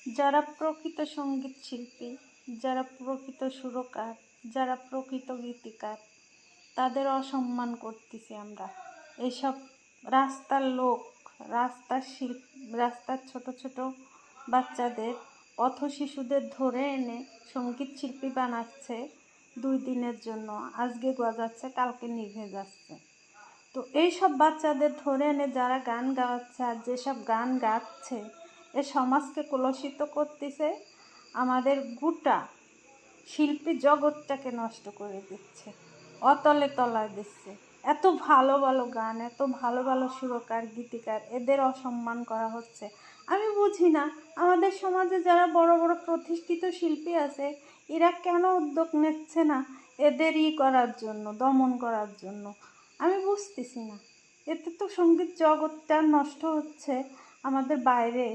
যারা প্রকৃত সঙ্গীত শিল্পী, যারা প্রকৃত সুরকার, যারা প্রকৃত গীতিকার, তাদের অসম্মান করতেছি আমরা। এইসব রাস্তার লোক, রাস্তার ছোট ছোট বাচ্চাদের, পথ শিশুদের ধরে এনে সঙ্গীত শিল্পী বানাচ্ছে 2 দিনের জন্য। আজকে গজাচ্ছে, কালকে নিভে যাচ্ছে। তো এইসব বাচ্চাদের ধরে এনে যারা গান গাওয়াচ্ছে আর যেসব গান গাচ্ছে, এ সমাজকে কলুষিত করতেছে, আমাদের গোটা শিল্পী জগৎটাকে নষ্ট করে দিচ্ছে, অতলে তলায় দিচ্ছে। এত ভালো ভালো গান, এত ভালো ভালো সুরকার, গীতিকার, এদের অসম্মান করা হচ্ছে। আমি বুঝি না আমাদের সমাজে যারা বড় বড় প্রতিষ্ঠিত শিল্পী আছে, এরা কেন উদ্যোগ নিচ্ছে না এদের করার জন্য, দমন করার জন্য। আমি বুঝতেছি না। এতে তো সঙ্গীত জগৎটা নষ্ট হচ্ছে আমাদের বাইরে।